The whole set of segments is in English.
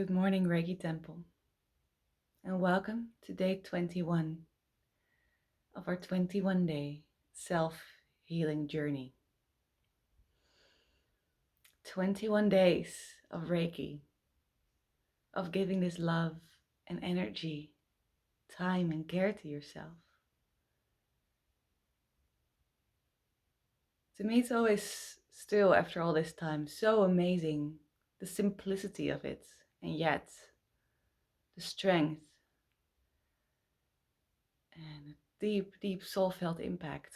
Good morning, Reiki Temple, and welcome to day 21 of our 21-day self-healing journey. 21 days of Reiki, of giving this love and energy, time and care to yourself. To me, it's always still, after all this time, so amazing the simplicity of it, and yet the strength and a deep, deep soul-felt impact.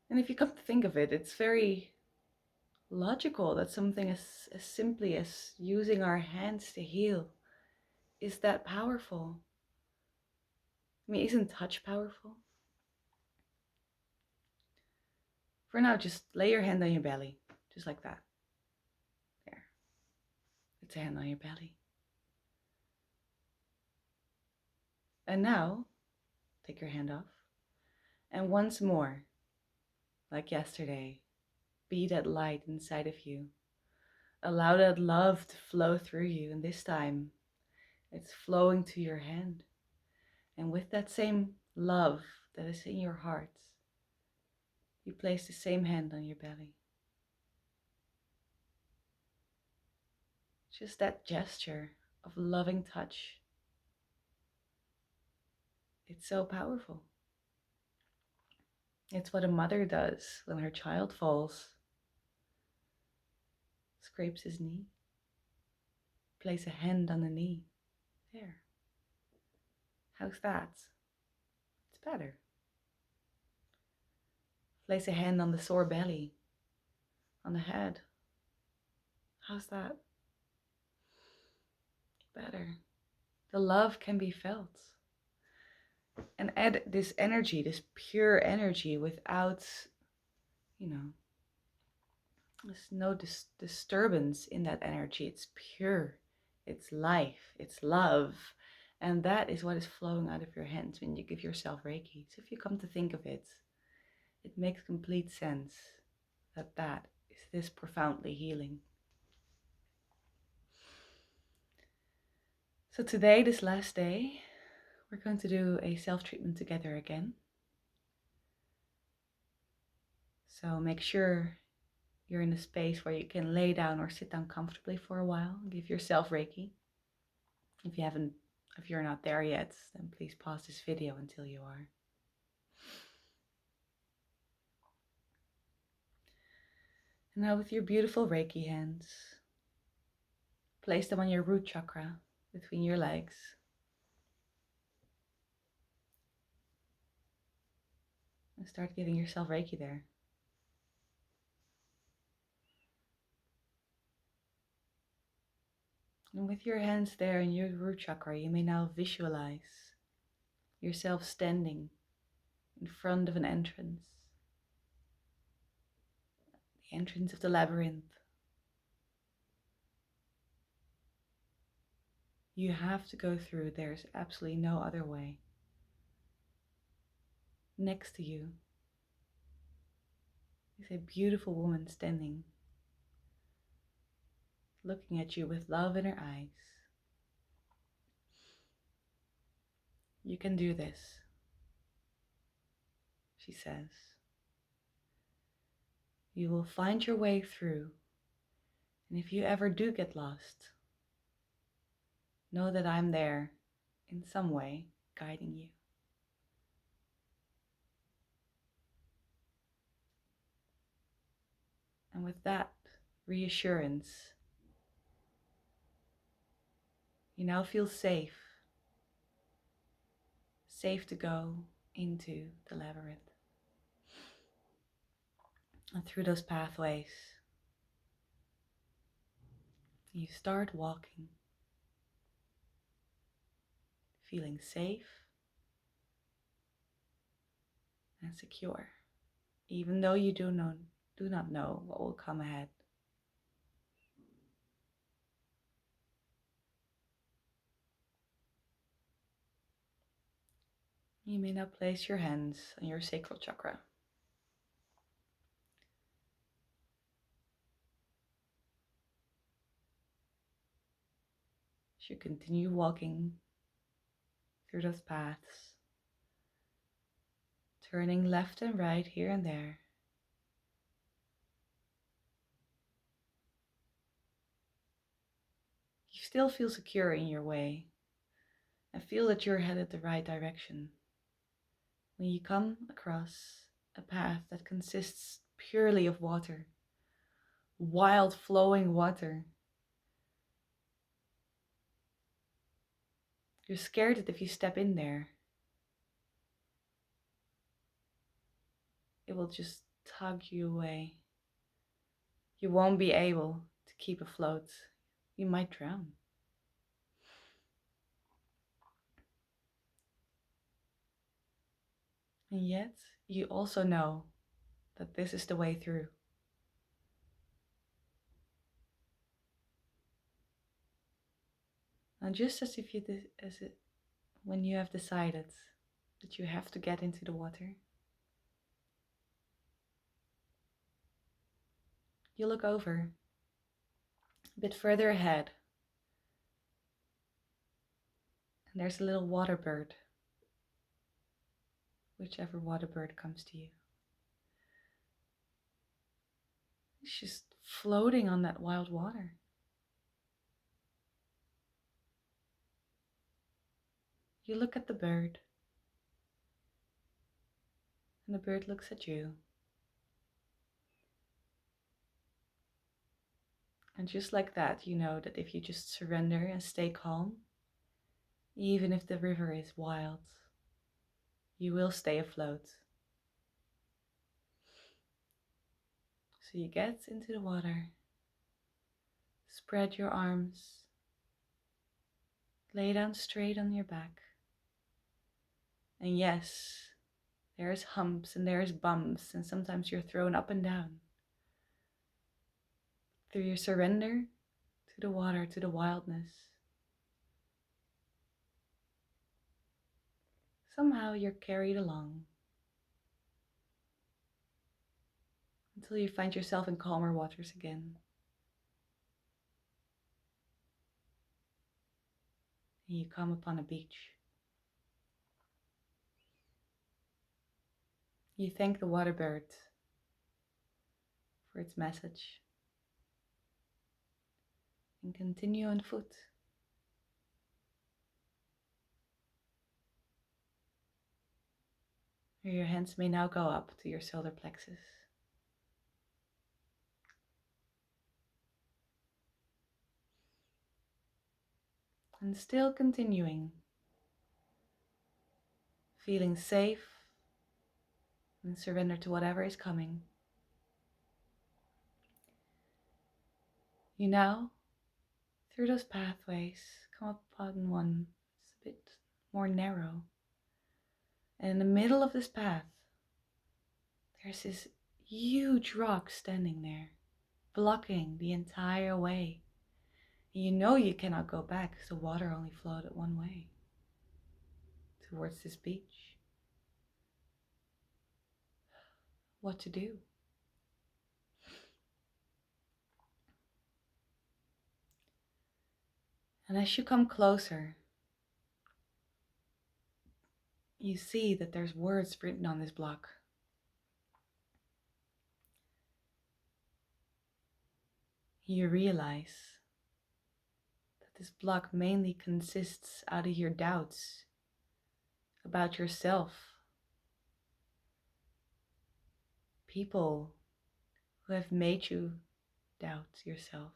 And if you come to think of it, it's very logical that something as simply as using our hands to heal is that powerful. I mean, isn't touch powerful? For now, just lay your hand on your belly, just like that. There. It's a hand on your belly. And now, take your hand off. And once more, like yesterday, be that light inside of you. Allow that love to flow through you. And this time, it's flowing to your hand. And with that same love that is in your heart, you place the same hand on your belly. Just that gesture of loving touch. It's so powerful. It's what a mother does when her child falls. Scrapes his knee. Place a hand on the knee. There. How's that? It's better. Place a hand on the sore belly. On the head. How's that? Better. The love can be felt. And add this energy, this pure energy without, there's no disturbance in that energy. It's pure. It's life. It's love. And that is what is flowing out of your hands when you give yourself Reiki. So if you come to think of it, it makes complete sense that that is this profoundly healing. So today, this last day, we're going to do a self-treatment together again. So make sure you're in a space where you can lay down or sit down comfortably for a while. Give yourself Reiki. If you're not there yet, then please pause this video until you are. And now with your beautiful Reiki hands, place them on your root chakra between your legs. And start giving yourself Reiki there. And with your hands there in your root chakra, you may now visualize yourself standing in front of an entrance. The entrance of the labyrinth. You have to go through. There's absolutely no other way. Next to you is a beautiful woman standing, looking at you with love in her eyes. You can do this, she says. You will find your way through, and if you ever do get lost, know that I'm there in some way guiding you. And with that reassurance, you now feel safe to go into the labyrinth. And through those pathways, you start walking, feeling safe and secure, even though you do not know what will come ahead. You may now place your hands on your sacral chakra. As you continue walking through those paths, turning left and right here and there, you still feel secure in your way and feel that you're headed the right direction. When you come across a path that consists purely of water, wild flowing water, you're scared that if you step in there, it will just tug you away. You won't be able to keep afloat. You might drown. And yet, you also know that this is the way through. And just as if you when you have decided that you have to get into the water, you look over a bit further ahead, and there's a little water bird, whichever water bird comes to you. It's just floating on that wild water. You look at the bird, and the bird looks at you. And just like that, you know that if you just surrender and stay calm, even if the river is wild, you will stay afloat. So you get into the water, spread your arms, lay down straight on your back. And yes, there's humps and there's bumps, and sometimes you're thrown up and down. Through your surrender to the water, to the wildness, somehow you're carried along until you find yourself in calmer waters again. And you come upon a beach. You thank the water bird for its message and continue on foot. Your hands may now go up to your solar plexus. And still continuing, feeling safe and surrender to whatever is coming. You now, through those pathways, come upon one that's a bit more narrow. And in the middle of this path, there's this huge rock standing there, blocking the entire way. And you know you cannot go back because the water only flowed one way, towards this beach. What to do? And as you come closer, you see that there's words written on this block. You realize that this block mainly consists out of your doubts about yourself. People who have made you doubt yourself.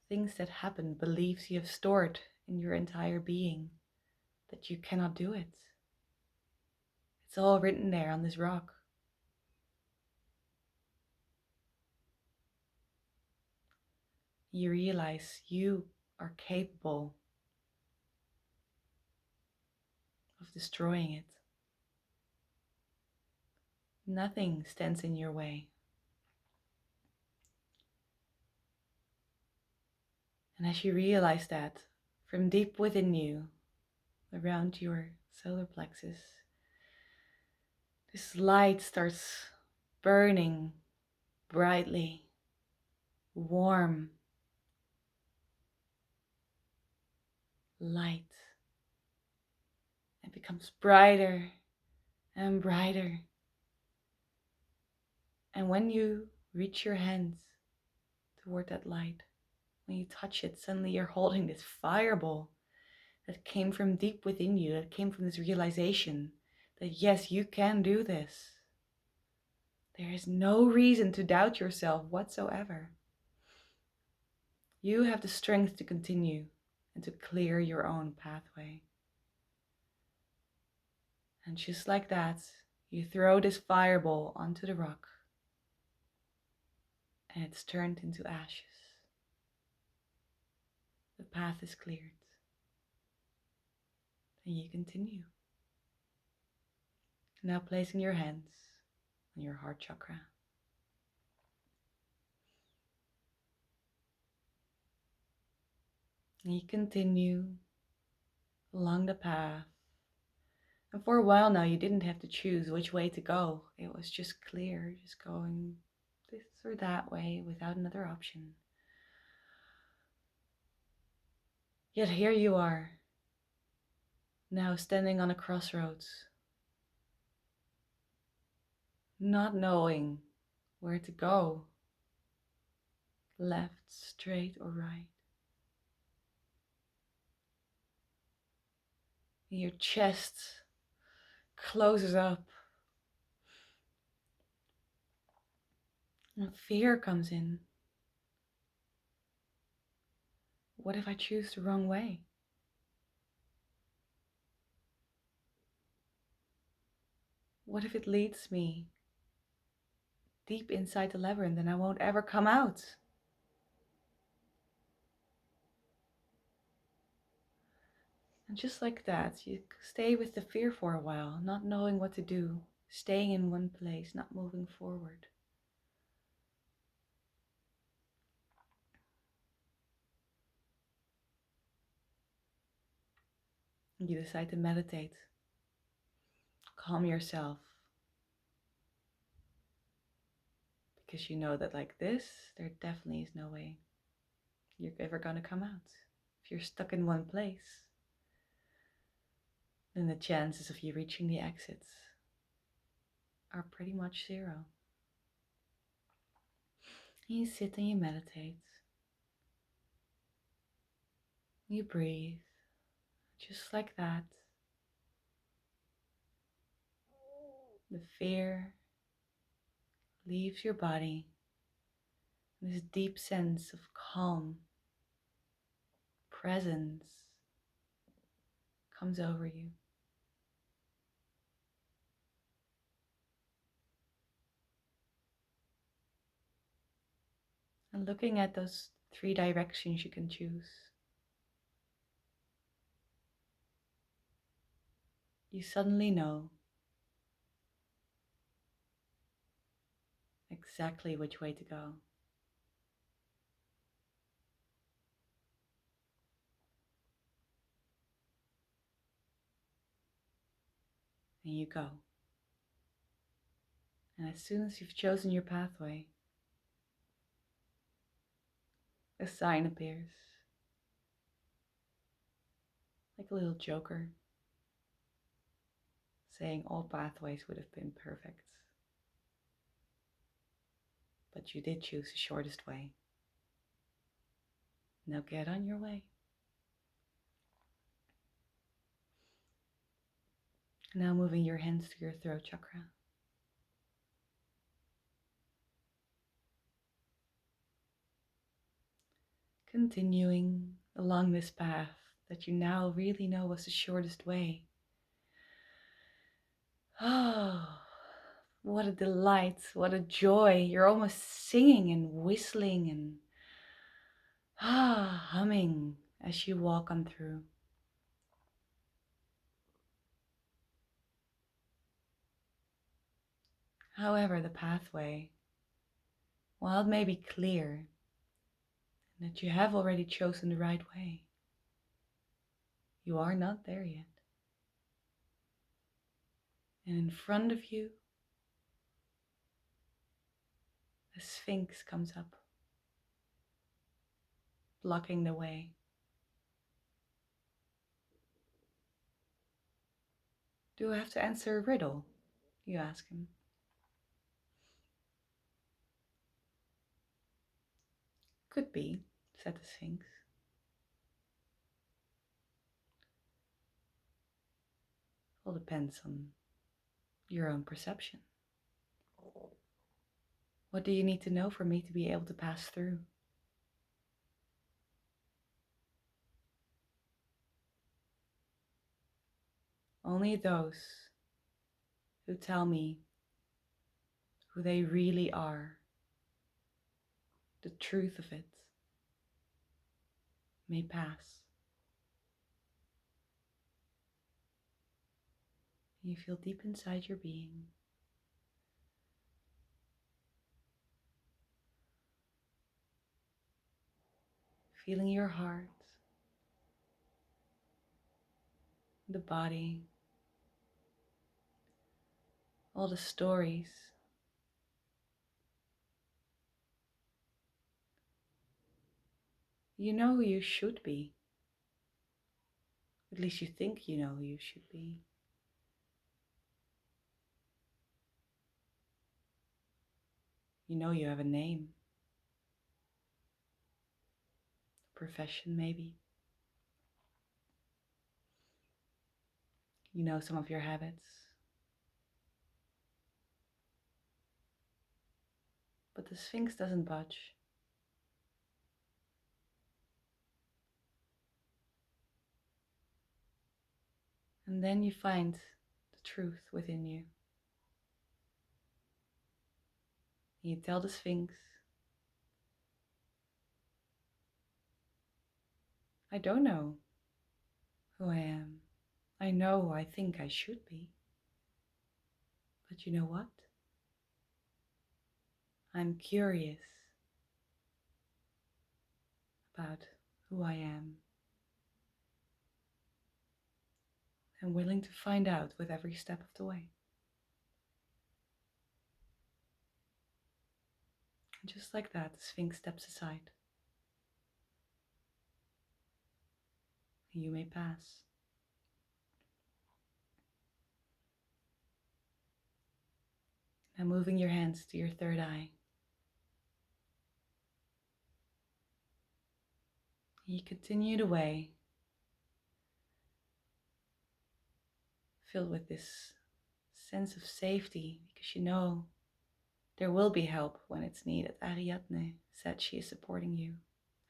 Things that happen, beliefs you have stored in your entire being that you cannot do it. It's all written there on this rock. You realize you are capable of destroying it. Nothing stands in your way. And as you realize that, from deep within you, around your solar plexus, this light starts burning brightly, warm, light. It becomes brighter and brighter. And when you reach your hands toward that light, when you touch it, suddenly you're holding this fireball that came from deep within you, that came from this realization that yes, you can do this. There is no reason to doubt yourself whatsoever. You have the strength to continue and to clear your own pathway. And just like that, you throw this fireball onto the rock and it's turned into ashes. The path is cleared. And you continue. Now placing your hands on your heart chakra. And you continue along the path. And for a while now, you didn't have to choose which way to go. It was just clear, just going this or that way without another option. Yet here you are, now standing on a crossroads, not knowing where to go, left, straight, or right. Your chest closes up. And fear comes in. What if I choose the wrong way? What if it leads me deep inside the labyrinth and I won't ever come out? And just like that, you stay with the fear for a while, not knowing what to do, staying in one place, not moving forward. And you decide to meditate, calm yourself, because you know that like this, there definitely is no way you're ever going to come out. If you're stuck in one place, then the chances of you reaching the exits are pretty much zero. You sit and you meditate. You breathe, just like that. The fear leaves your body. This deep sense of calm, presence comes over you. And looking at those 3 directions you can choose, you suddenly know exactly which way to go. And you go. And as soon as you've chosen your pathway, a sign appears, like a little joker, saying all pathways would have been perfect. But you did choose the shortest way. Now get on your way. Now moving your hands to your throat chakra. Continuing along this path that you now really know was the shortest way. Oh, what a delight, what a joy. You're almost singing and whistling and humming as you walk on through. However, the pathway, while it may be clear and that you have already chosen the right way, you are not there yet. And in front of you, a sphinx comes up, blocking the way. Do I have to answer a riddle? You ask him. Could be, said the Sphinx. All depends on your own perception. What do you need to know for me to be able to pass through? Only those who tell me who they really are, the truth of it, may pass. You feel deep inside your being. Feeling your heart, the body, all the stories. You know who you should be. At least you think you know who you should be. You know you have a name, a profession maybe. You know some of your habits. But the Sphinx doesn't budge. And then you find the truth within you. You tell the Sphinx, I don't know who I am. I know who I think I should be. But you know what? I'm curious about who I am. I'm willing to find out with every step of the way. And just like that, the Sphinx steps aside. You may pass. Now moving your hands to your third eye. You continue the way, filled with this sense of safety, because you know there will be help when it's needed. Ariadne said she is supporting you,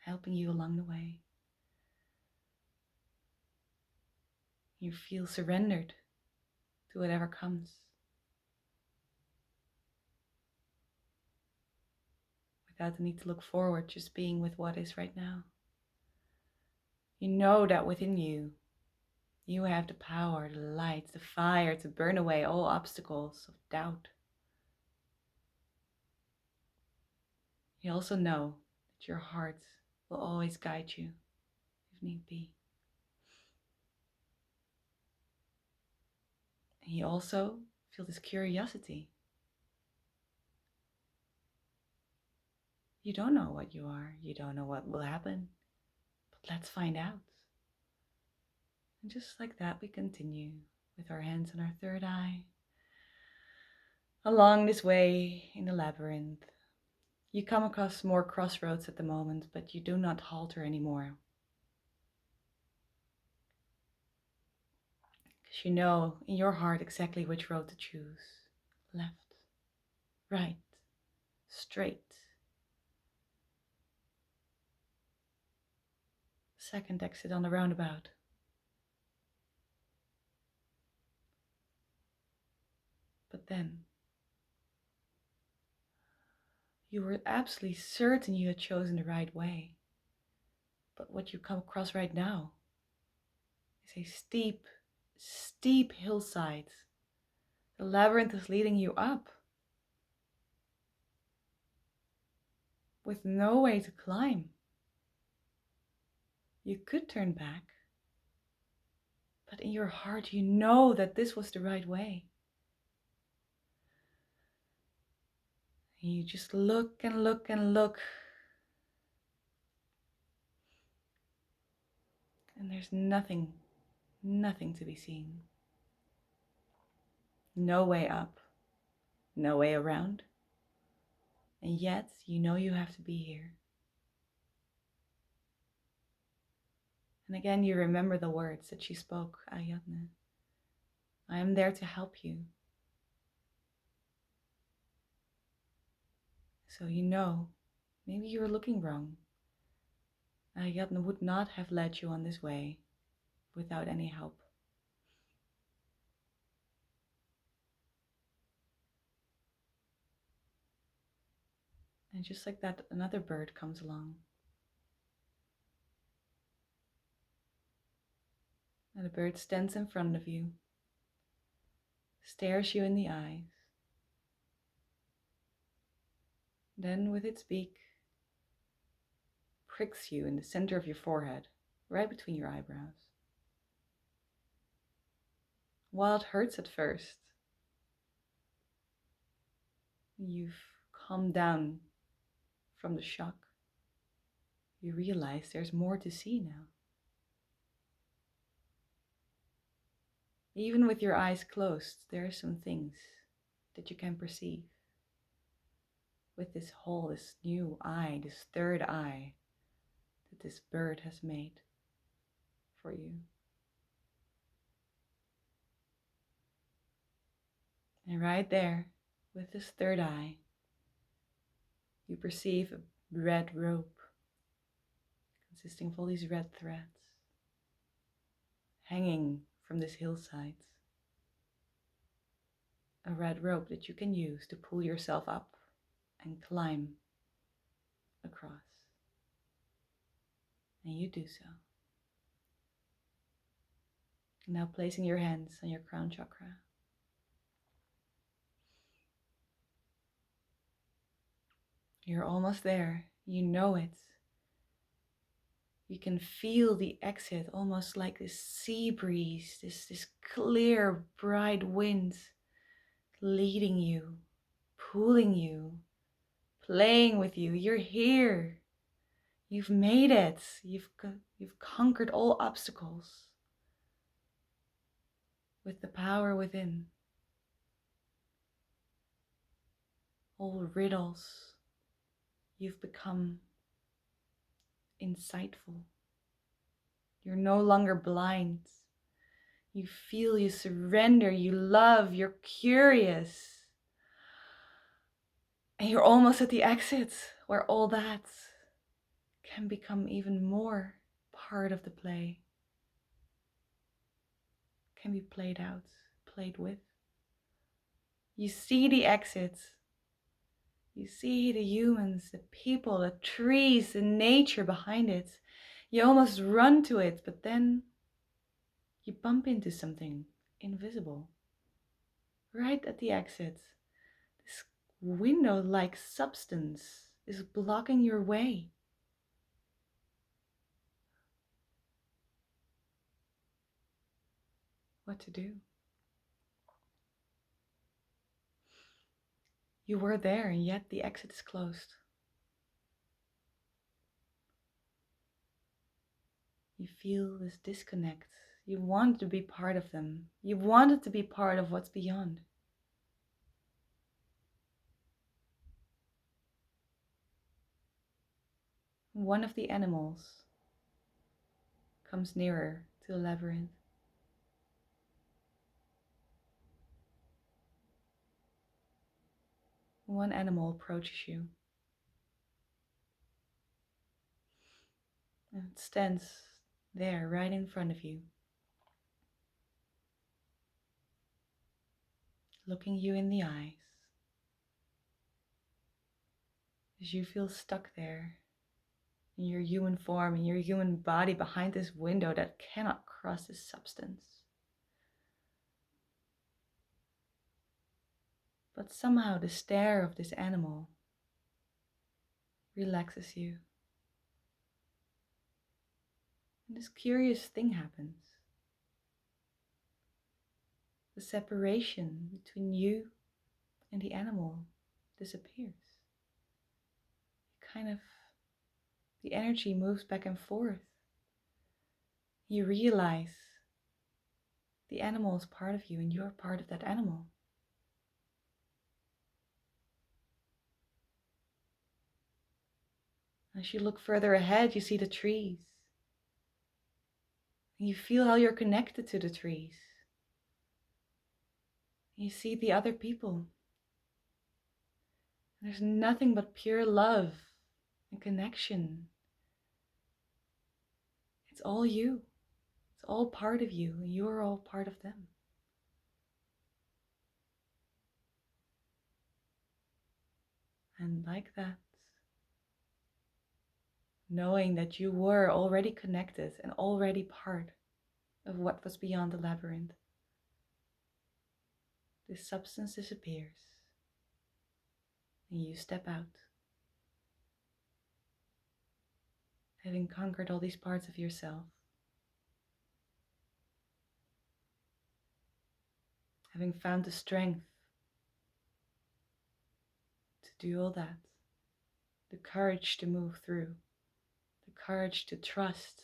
helping you along the way. You feel surrendered to whatever comes, without the need to look forward, just being with what is right now. You know that within you, you have the power, the light, the fire to burn away all obstacles of doubt. You also know that your heart will always guide you if need be. And you also feel this curiosity. You don't know what you are, you don't know what will happen, but let's find out. And just like that, we continue with our hands on our third eye. Along this way in the labyrinth, you come across more crossroads at the moment, but you do not halter anymore. Because you know in your heart exactly which road to choose. Left, right, straight. Second exit on the roundabout. But then, you were absolutely certain you had chosen the right way. But what you come across right now is a steep, steep hillside. The labyrinth is leading you up, with no way to climb. You could turn back, but in your heart you know that this was the right way. And you just look and look and look, and there's nothing to be seen. No way up, no way around. And yet, you know you have to be here. And again, you remember the words that she spoke, Ayatne. I am there to help you. So you know, maybe you were looking wrong. Ayatne would not have led you on this way without any help. And just like that, another bird comes along. And the bird stands in front of you, stares you in the eyes. Then with its beak, pricks you in the center of your forehead, right between your eyebrows. While it hurts at first, you've calmed down from the shock. You realize there's more to see now. Even with your eyes closed, there are some things that you can perceive. With this hole, this new eye, this third eye that this bird has made for you. And right there, with this third eye, you perceive a red rope consisting of all these red threads hanging from this hillside. A red rope that you can use to pull yourself up and climb across. And you do so. Now placing your hands on your crown chakra. You're almost there. You know it. You can feel the exit almost like this sea breeze, this clear, bright wind leading you, pulling you, playing with you. You're here. You've made it. You've conquered all obstacles with the power within. All riddles. You've become insightful. You're no longer blind. You feel, you surrender, you love, you're curious. And you're almost at the exit where all that can become even more part of the play. Can be played out, played with. You see the exit. You see the humans, the people, the trees, the nature behind it. You almost run to it, but then you bump into something invisible. Right at the exit, this window-like substance is blocking your way. What to do? You were there and yet the exit is closed. You feel this disconnect. You want to be part of them. You wanted to be part of what's beyond. One of the animals comes nearer to the labyrinth. One animal approaches you and it stands there right in front of you, looking you in the eyes as you feel stuck there in your human form, in your human body behind this window that cannot cross this substance. But somehow the stare of this animal relaxes you. And this curious thing happens. The separation between you and the animal disappears. The energy moves back and forth. You realize the animal is part of you and you're part of that animal. As you look further ahead, you see the trees. And you feel how you're connected to the trees. You see the other people. There's nothing but pure love and connection. It's all you. It's all part of you, and you are all part of them. And like that, knowing that you were already connected and already part of what was beyond the labyrinth, this substance disappears, and you step out, having conquered all these parts of yourself, having found the strength to do all that, the courage to move through, the courage to trust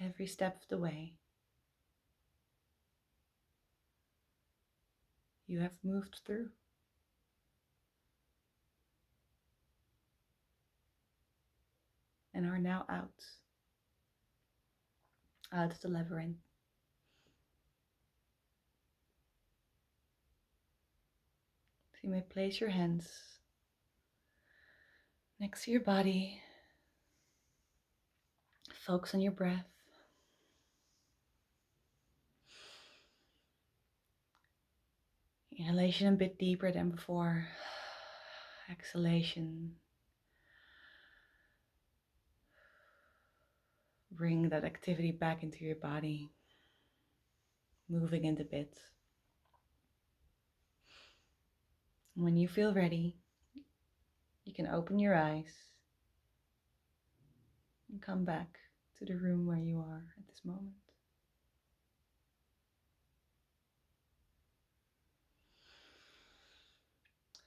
every step of the way. You have moved through. And are now out of the labyrinth. So you may place your hands next to your body. Focus on your breath. Inhalation a bit deeper than before. Exhalation. Bring that activity back into your body. Moving into bits. When you feel ready, you can open your eyes and come back to the room where you are at this moment.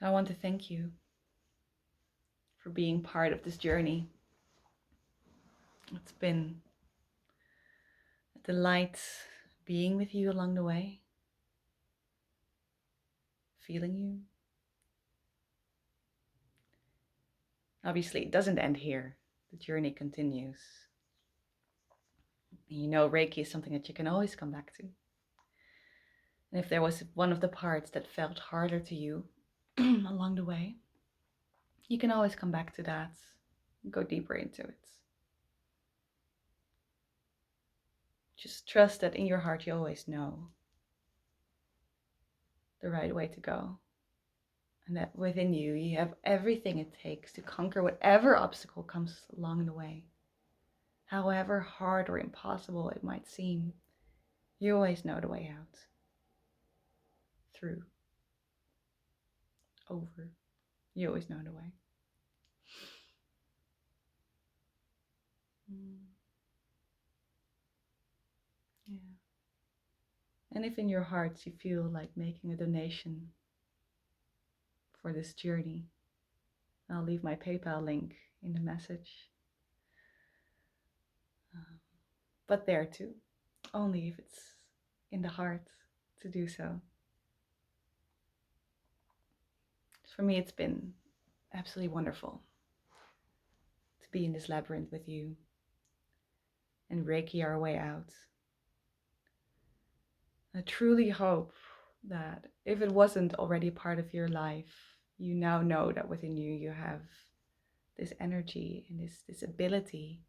I want to thank you for being part of this journey. It's been a delight being with you along the way, feeling you. Obviously, it doesn't end here. The journey continues. And you know, Reiki is something that you can always come back to. And if there was one of the parts that felt harder to you along the way, you can always come back to that and go deeper into it. Just trust that in your heart you always know the right way to go. And that within you, you have everything it takes to conquer whatever obstacle comes along the way. However hard or impossible it might seem, you always know the way out. Through. Over. You always know the way. Yeah. And if in your hearts you feel like making a donation for this journey, I'll leave my PayPal link in the message. But there too, only if it's in the heart to do so. For me, it's been absolutely wonderful to be in this labyrinth with you and Reiki our way out. I truly hope that if it wasn't already part of your life, you now know that within you, you have this energy and this ability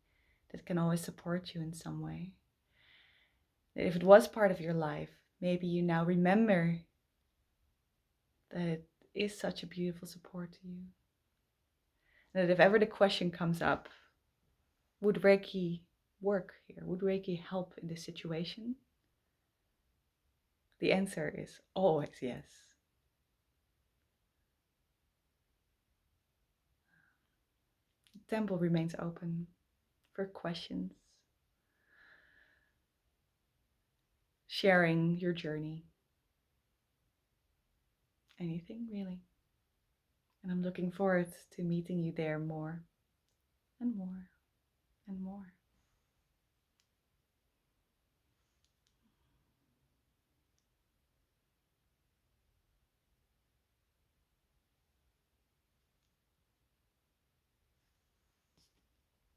that can always support you in some way. That if it was part of your life, maybe you now remember that it is such a beautiful support to you. And that if ever the question comes up, would Reiki work here? Would Reiki help in this situation? The answer is always yes. The temple remains open for questions, sharing your journey, anything really. And I'm looking forward to meeting you there more and more and more.